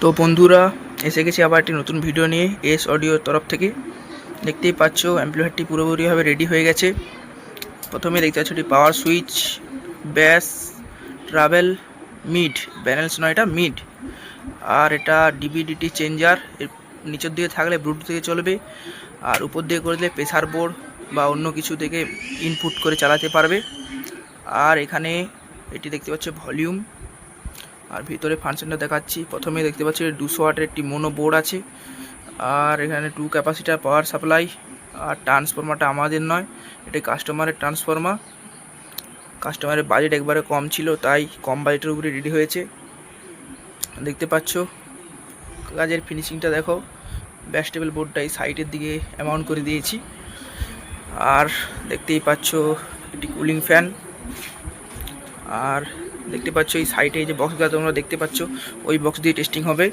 তো বন্ধুরা এসে গেছি আবার একটি নতুন ভিডিও নিয়ে এস অডিওর তরফ থেকে। দেখতেই পাচ্ছ অ্যাম্পলিফায়ারটি পুরোপুরিভাবে রেডি হয়ে গেছে। প্রথমে দেখতে পাচ্ছ এটি পাওয়ার সুইচ, ব্যাস, ট্রাভেল, মিড, ব্যালেন্স নয়, এটা মিড। আর এটা ডিবিডিটি চেঞ্জার, এর নিচের দিকে থাকলে ব্লুটুথ থেকে চলবে, আর উপর দিকে করে দিলে প্রেসার বোর্ড বা অন্য কিছু থেকে ইনপুট করে চালাতে পারবে। আর এখানে এটি দেখতে পাচ্ছ ভলিউম, আর ভিতরে ফাংশনটা দেখাচ্ছি। প্রথমে দেখতে পাচ্ছি 200 ওয়াটের একটি মোনো বোর্ড আছে, আর এখানে 2 ক্যাপাসিটার পাওয়ার সাপ্লাই। আর ট্রান্সফরমারটা আমাদের নয়, এটা কাস্টমারের ট্রান্সফরমার। কাস্টমারের বাজেট একবারে কম ছিল, তাই কম বাজেটের উপরে রেডি হয়েছে। দেখতে পাচ্ছ কাজের ফিনিশিংটা দেখো। ব্যাস্টেবল বোর্ডটা এই সাইডের দিকে অ্যামাউন্ট করে দিয়েছি। আর দেখতেই পাচ্ছ এটি কুলিং ফ্যান। আর দেখতে পাচ্ছ এই সাইডে যে বক্সগুলো তোমরা দেখতে পাচ্ছ, ওই বক্স দিয়ে টেস্টিং হবে।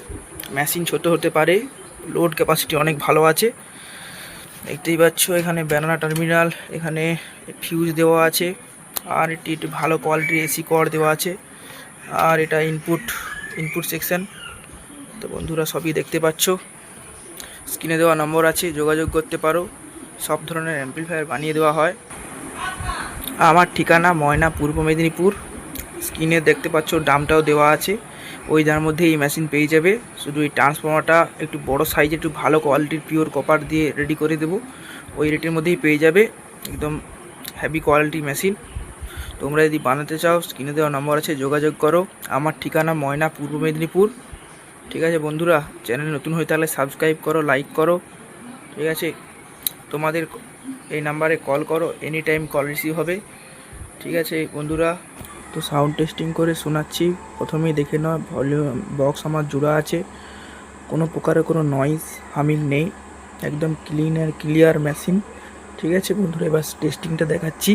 মেশিন ছোট হতে পারে, লোড ক্যাপাসিটি অনেক ভালো আছে। দেখতেই পাচ্ছ এখানে ব্যানানা টার্মিনাল, এখানে ফিউজ দেওয়া আছে, আর এটি একটু ভালো কোয়ালিটির এসি কর্ড দেওয়া আছে। আর এটা ইনপুট সেকশন। তো বন্ধুরা সবই দেখতে পাচ্ছ, স্ক্রিনে দেওয়া নম্বর আছে, যোগাযোগ করতে পারো। সব ধরনের অ্যাম্পলিফায়ার বানিয়ে দেওয়া হয়। আমার ঠিকানা ময়না, পূর্ব মেদিনীপুর। স্ক্রিনে দেখতে পাচ্ছ দামটাও দেওয়া আছে, ওই যার মধ্যে এই মেশিন পেয়ে যাবে। শুধু এই ট্রান্সফর্মারটা একটু বড় সাইজে, একটু ভালো কোয়ালিটির পিওর কপার দিয়ে রেডি করে দেবো, ওই রেটের মধ্যেই পেয়ে যাবে। একদম হেভি কোয়ালিটি মেশিন। তোমরা যদি বানাতে চাও স্ক্রিনে দেওয়া নম্বর আছে, যোগাযোগ করো। আমার ঠিকানা ময়না, পূর্ব মেদিনীপুর। ঠিক আছে বন্ধুরা, চ্যানেল নতুন হয়ে তাহলে সাবস্ক্রাইব করো, লাইক করো। ঠিক আছে, তোমাদের এই নাম্বারে কল করো, এনি টাইম কল রিসিভ হবে। ঠিক আছে বন্ধুরা, তো সাউন্ড টেস্টিং করে শোনাচ্ছি। প্রথমেই দেখে নাও ভলিউম বক্স আমার জোড়া আছে, কোনো প্রকারের কোনো নয়েজ হামিং নেই, একদম ক্লিন আর ক্লিয়ার মেশিন। ঠিক আছে বন্ধুরা, এবার টেস্টিংটা দেখাচ্ছি।